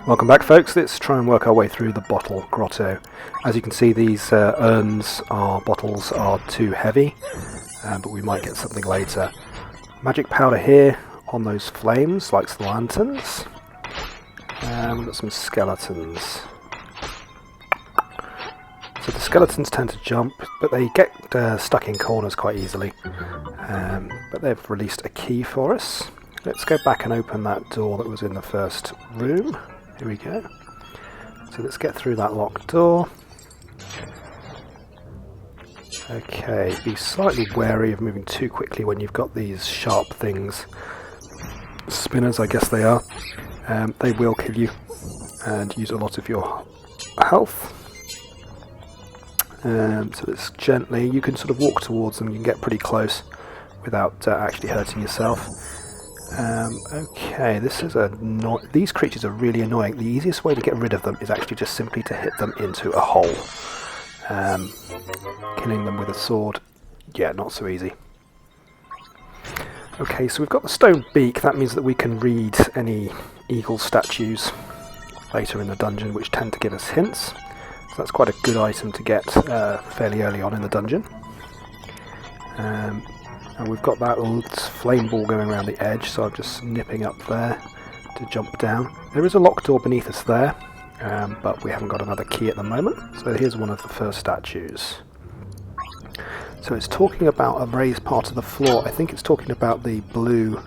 Welcome back, folks. Let's try and work our way through the bottle grotto. As you can see, these bottles are too heavy, but we might get something later. Magic powder here on those flames, like the lanterns. We've got some skeletons. So the skeletons tend to jump, but they get stuck in corners quite easily. But they've released a key for us. Let's go back and open that door that was in the first room. Here we go. So let's get through that locked door. Okay, be slightly wary of moving too quickly when you've got these sharp things. Spinners, I guess they are. They will kill you and use a lot of your health. So it's gently, you can sort of walk towards them, you can get pretty close without actually hurting yourself. Okay, these creatures are really annoying. The easiest way to get rid of them is actually just simply to hit them into a hole. Killing them with a sword, yeah, not so easy. Okay, so we've got the stone beak. That means that we can read any eagle statues later in the dungeon, which tend to give us hints. So that's quite a good item to get fairly early on in the dungeon. And we've got that little flame ball going around the edge, so I'm just nipping up there to jump down. There is a locked door beneath us there, but we haven't got another key at the moment. So here's one of the first statues. So it's talking about a raised part of the floor. I think it's talking about the blue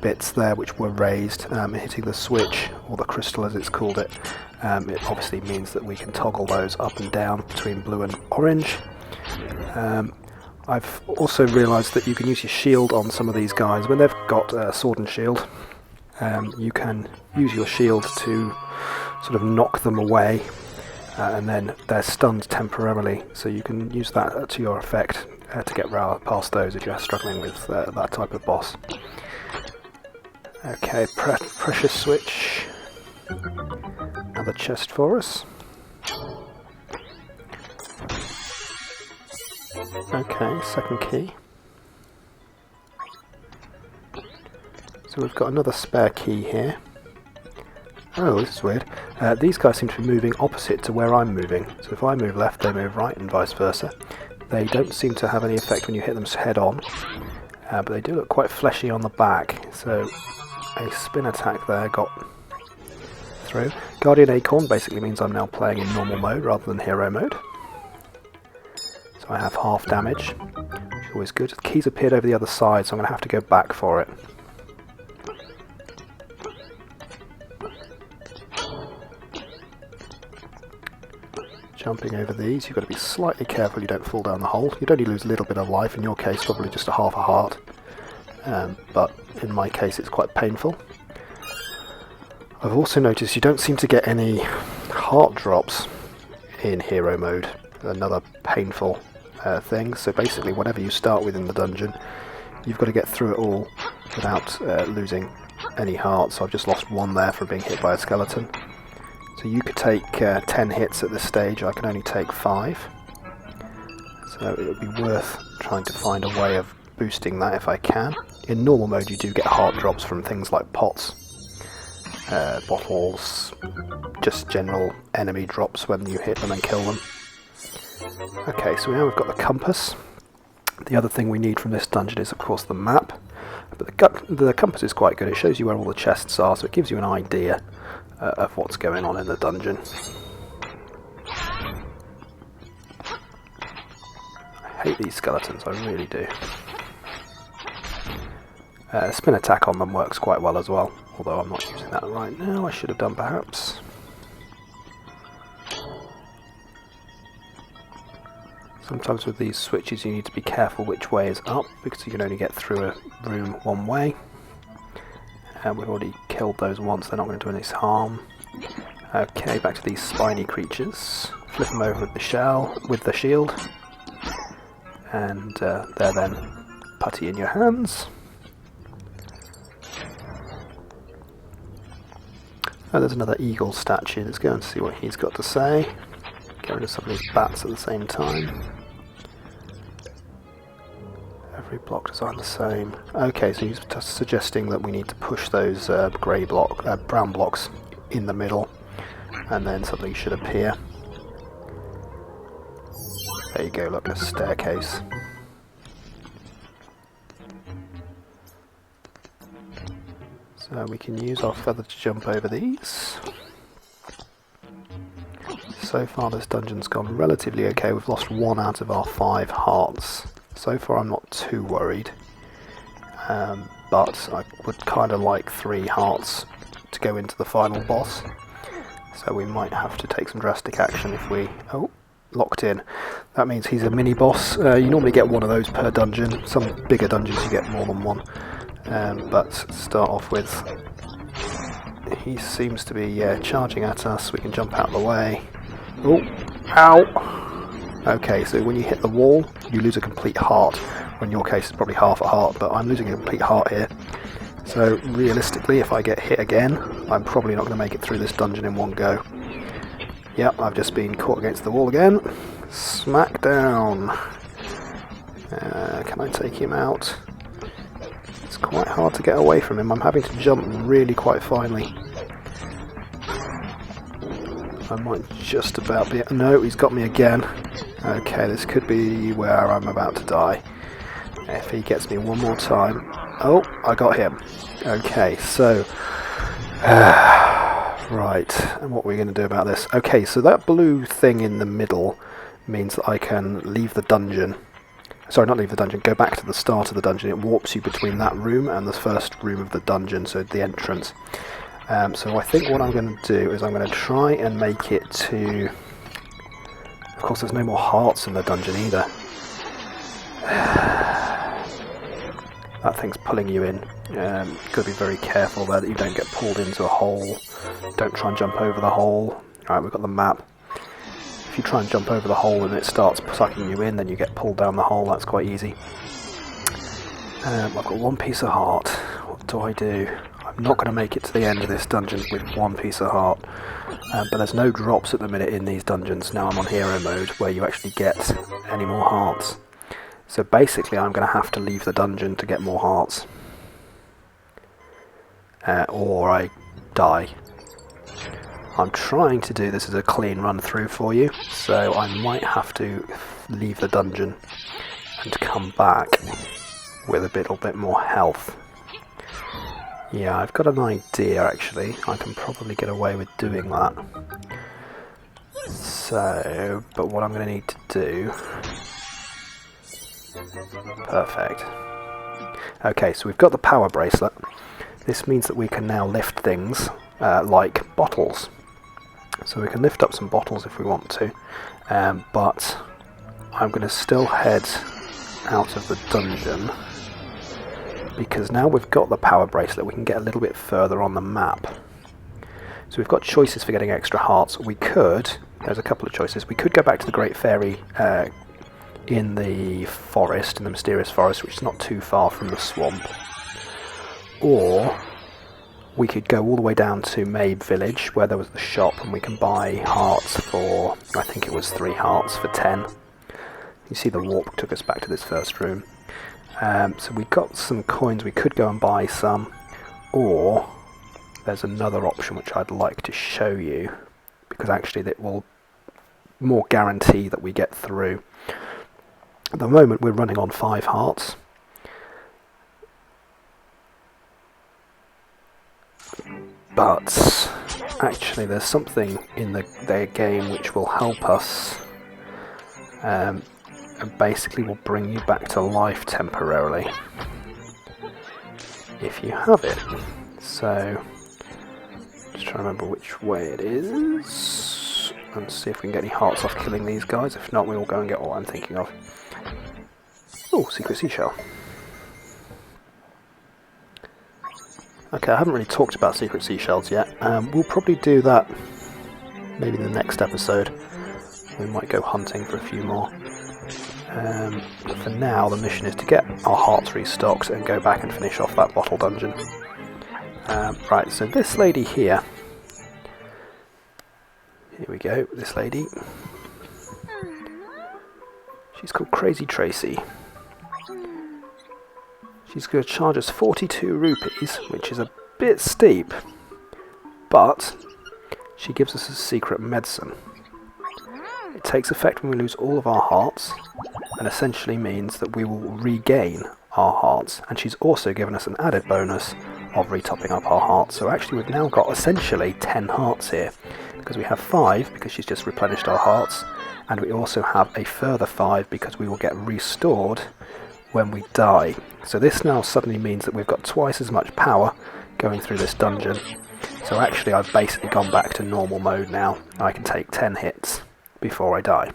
bits there which were raised, hitting the switch, or the crystal as it's called it. It obviously means that we can toggle those up and down between blue and orange. I've also realised that you can use your shield on some of these guys. When they've got a sword and shield, you can use your shield to sort of knock them away, and then they're stunned temporarily, so you can use that to your effect to get past those if you're struggling with that type of boss. Okay, pressure switch. Another chest for us. Okay, second key. So we've got another spare key here. Oh, this is weird. These guys seem to be moving opposite to where I'm moving. So if I move left, they move right, and vice versa. They don't seem to have any effect when you hit them head on, but they do look quite fleshy on the back. So a spin attack there got through. Guardian Acorn basically means I'm now playing in normal mode rather than hero mode. So I have half damage, which is always good. The keys appeared over the other side, so I'm going to have to go back for it. Jumping over these, you've got to be slightly careful you don't fall down the hole. You'd only lose a little bit of life, in your case probably just half a heart, but in my case it's quite painful. I've also noticed you don't seem to get any heart drops in hero mode, another painful thing. So basically whatever you start with in the dungeon, you've got to get through it all without losing any hearts. So I've just lost one there from being hit by a skeleton. So you could take 10 hits at this stage, I can only take 5. So it would be worth trying to find a way of boosting that if I can. In normal mode you do get heart drops from things like pots, bottles, just general enemy drops when you hit them and kill them. Okay, so now we've got the compass. The other thing we need from this dungeon is of course the map, but the compass is quite good. It shows you where all the chests are, so it gives you an idea of what's going on in the dungeon. I hate these skeletons, I really do. Spin attack on them works quite well as well, although I'm not using that right now. I should have done perhaps. Sometimes with these switches you need to be careful which way is up, because you can only get through a room one way. And we've already killed those once, they're not going to do any harm. Okay, back to these spiny creatures. Flip them over with the shield. And they're then putty in your hands. Oh, there's another eagle statue. Let's go and see what he's got to say. Get rid of some of these bats at the same time. Every block designed the same. Okay, so he's just suggesting that we need to push those brown blocks in the middle, and then something should appear. There you go, look, a staircase. So we can use our feather to jump over these. So far this dungeon's gone relatively okay. We've lost 1 out of our 5 hearts. So far I'm not too worried. But I would kind of like 3 hearts to go into the final boss. So we might have to take some drastic action if we... Oh, locked in. That means he's a mini-boss. You normally get 1 of those per dungeon. Some bigger dungeons you get more than 1. But to start off with, he seems to be charging at us. We can jump out of the way. Oh, ow! Okay, so when you hit the wall, you lose a complete heart. Or in your case, it's probably half a heart, but I'm losing a complete heart here. So realistically, if I get hit again, I'm probably not going to make it through this dungeon in one go. Yep, I've just been caught against the wall again. Smack down. Can I take him out? It's quite hard to get away from him. I'm having to jump really quite finely. I might just about be... No, he's got me again. Okay, this could be where I'm about to die. If he gets me one more time... Oh, I got him. Okay, so... right, and what are we going to do about this? Okay, so that blue thing in the middle means that I can leave the dungeon. Sorry, not leave the dungeon, go back to the start of the dungeon. It warps you between that room and the first room of the dungeon, so the entrance. So I think what I'm going to do is I'm going to try and make it to... Of course, there's no more hearts in the dungeon either. That thing's pulling you in. You've got to be very careful there that you don't get pulled into a hole. Don't try and jump over the hole. Alright, we've got the map. If you try and jump over the hole and it starts sucking you in, then you get pulled down the hole. That's quite easy. I've got 1 piece of heart. What do I do? I'm not going to make it to the end of this dungeon with 1 piece of heart. But there's no drops at the minute in these dungeons. Now I'm on hero mode where you actually get any more hearts. So basically I'm going to have to leave the dungeon to get more hearts. Or I die. I'm trying to do this as a clean run through for you, so I might have to leave the dungeon and come back with a little bit more health. Yeah, I've got an idea actually. I can probably get away with doing that. So, but what I'm going to need to do... Perfect. Okay, so we've got the power bracelet. This means that we can now lift things like bottles. So we can lift up some bottles if we want to, but I'm going to still head out of the dungeon because now we've got the power bracelet we can get a little bit further on the map. So we've got choices for getting extra hearts. We could, there's a couple of choices, we could go back to the Great Fairy in the forest, in the mysterious forest, which is not too far from the swamp, or we could go all the way down to Mabe Village where there was the shop and we can buy hearts for, I think it was 3 hearts for 10. You see the warp took us back to this first room. So we got some coins, we could go and buy some, or there's another option which I'd like to show you because actually that will more guarantee that we get through. At the moment we're running on 5 hearts. But actually there's something in their game which will help us and basically will bring you back to life temporarily if you have it. So just trying to remember which way it is and see if we can get any hearts off killing these guys. If not, we will go and get what I'm thinking of. Oh, secret seashell. Okay, I haven't really talked about secret seashells yet. We'll probably do that maybe in the next episode. We might go hunting for a few more. But for now, the mission is to get our hearts restocked and go back and finish off that bottle dungeon. Right, so this lady here. Here we go, this lady. She's called Crazy Tracy. She's going to charge us 42 rupees, which is a bit steep, but she gives us a secret medicine. It takes effect when we lose all of our hearts, and essentially means that we will regain our hearts. And she's also given us an added bonus of retopping up our hearts. So actually we've now got essentially 10 hearts here, because we have 5 because she's just replenished our hearts, and we also have a further 5 because we will get restored when we die. So this now suddenly means that we've got twice as much power going through this dungeon. So actually I've basically gone back to normal mode now. I can take 10 hits before I die.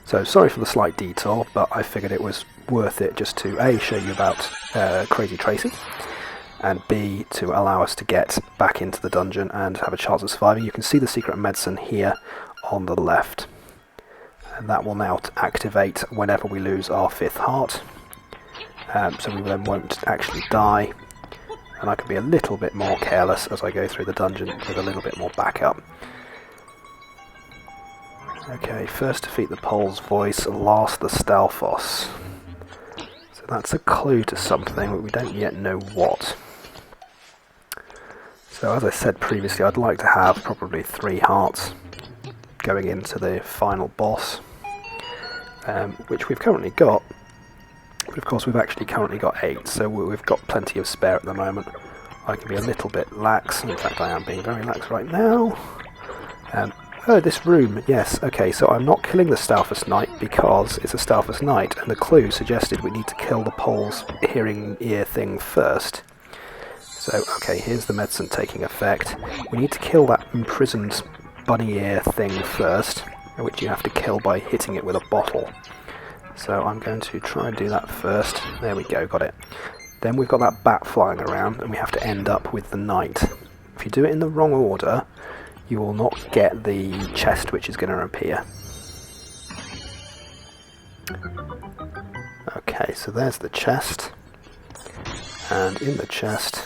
So sorry for the slight detour, but I figured it was worth it just to A, show you about Crazy Tracy, and B, to allow us to get back into the dungeon and have a chance of surviving. You can see the secret medicine here on the left, and that will now activate whenever we lose our 5th heart, so we then won't actually die, and I can be a little bit more careless as I go through the dungeon with a little bit more backup. Okay, first defeat the Pole's Voice, last the Stalfos. So that's a clue to something, but we don't yet know what. So as I said previously, I'd like to have probably 3 hearts going into the final boss, which we've currently got. But of course we've actually currently got 8, so we've got plenty of spare at the moment. I can be a little bit lax, in fact I am being very lax right now. Oh, this room, yes, okay, so I'm not killing the Stalfos Knight because it's a Stalfos Knight, and the clue suggested we need to kill the Pole's hearing ear thing first. So, okay, here's the medicine taking effect. We need to kill that imprisoned bunny ear thing first, which you have to kill by hitting it with a bottle. So I'm going to try and do that first. There we go, got it. Then we've got that bat flying around, and we have to end up with the knight. If you do it in the wrong order, you will not get the chest which is going to appear. Okay, so there's the chest, and in the chest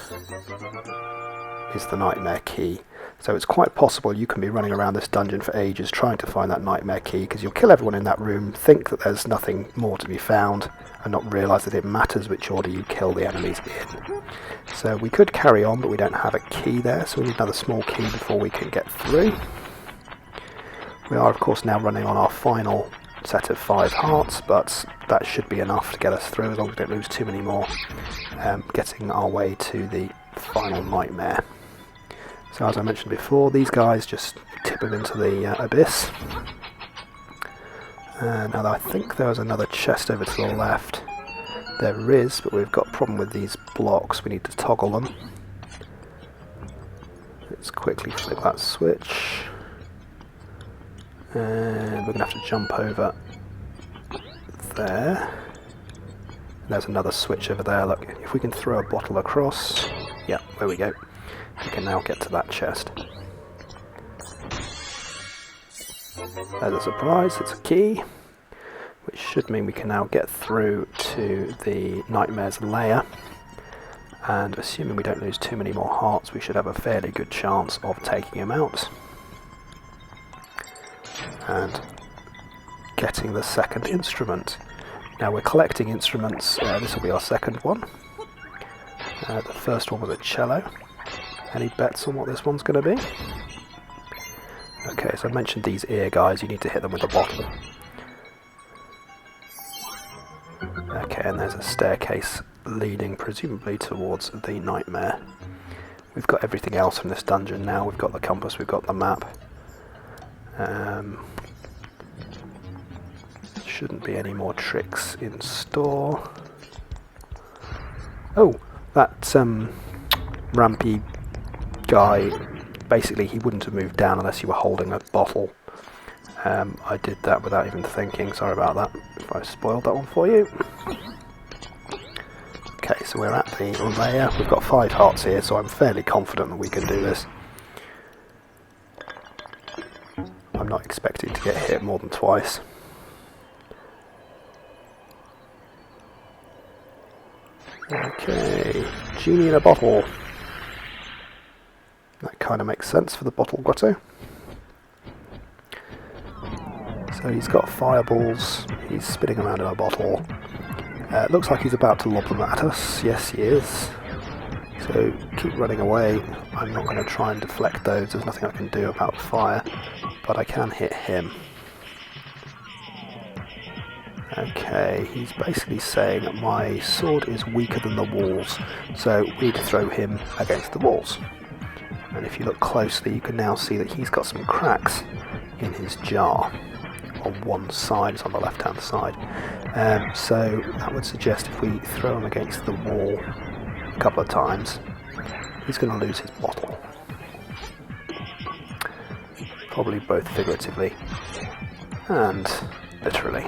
is the nightmare key. So it's quite possible you can be running around this dungeon for ages trying to find that nightmare key, because you'll kill everyone in that room, think that there's nothing more to be found, and not realise that it matters which order you kill the enemies in. So we could carry on, but we don't have a key there, so we need another small key before we can get through. We are of course now running on our final set of 5 hearts, but that should be enough to get us through as long as we don't lose too many more, getting our way to the final nightmare. So as I mentioned before, these guys just tip them into the abyss. Now I think there was another chest over to the left. There is, but we've got a problem with these blocks. We need to toggle them. Let's quickly flip that switch. And we're going to have to jump over there. There's another switch over there. Look, if we can throw a bottle across. Yeah, there we go. We can now get to that chest. There's a surprise, it's a key, which should mean we can now get through to the Nightmare's lair, and assuming we don't lose too many more hearts, we should have a fairly good chance of taking him out and getting the second instrument. Now we're collecting instruments. This will be our second one. The first one was a cello. Any bets on what this one's going to be? Okay, so I mentioned these ear guys, you need to hit them with a bottle. Okay, and there's a staircase leading presumably towards the nightmare. We've got everything else from this dungeon now. We've got the compass, we've got the map. Shouldn't be any more tricks in store. Oh, that rampy guy, basically he wouldn't have moved down unless you were holding a bottle. I did that without even thinking, sorry about that if I spoiled that one for you. Okay, so we're at the lair. We've got 5 hearts here, so I'm fairly confident that we can do this. I'm not expecting to get hit more than twice. Okay, genie in a bottle. That kind of makes sense for the bottle grotto. So he's got fireballs, he's spinning around in a bottle. Looks like he's about to lob them at us. Yes, he is. So keep running away. I'm not going to try and deflect those, there's nothing I can do about fire, but I can hit him. Okay, he's basically saying that my sword is weaker than the walls, so we need to throw him against the walls. And if you look closely, you can now see that he's got some cracks in his jar. On one side, it's on the left-hand side. So that would suggest if we throw him against the wall a couple of times, he's going to lose his bottle. Probably both figuratively and literally.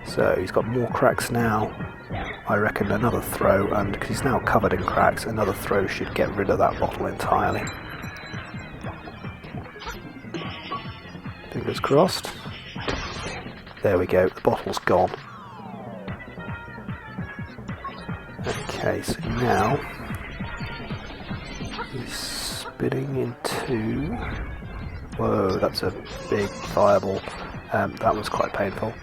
So he's got more cracks now. I reckon another throw, and because he's now covered in cracks, another throw should get rid of that bottle entirely. Fingers crossed. There we go, the bottle's gone. Okay, so now he's spinning into... Whoa, that's a big fireball. That was quite painful.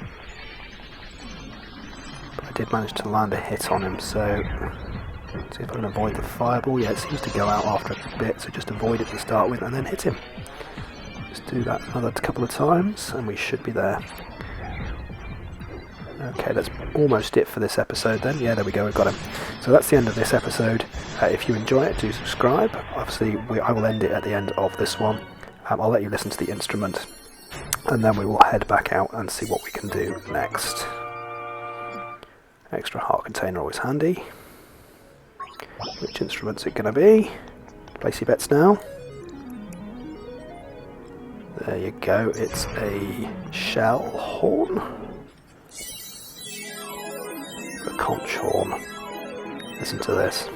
But I did manage to land a hit on him, so see if I can avoid the fireball. Yeah, it seems to go out after a bit, so just avoid it to start with and then hit him. Just do that another couple of times and we should be there. Okay, that's almost it for this episode then. Yeah, there we go, we've got him. So that's the end of this episode. If you enjoy it, do subscribe. Obviously, I will end it at the end of this one. I'll let you listen to the instrument, and then we will head back out and see what we can do next. Extra heart container always handy. Which instrument's it going to be? Place your bets now. There you go, it's a shell horn. A conch horn. Listen to this.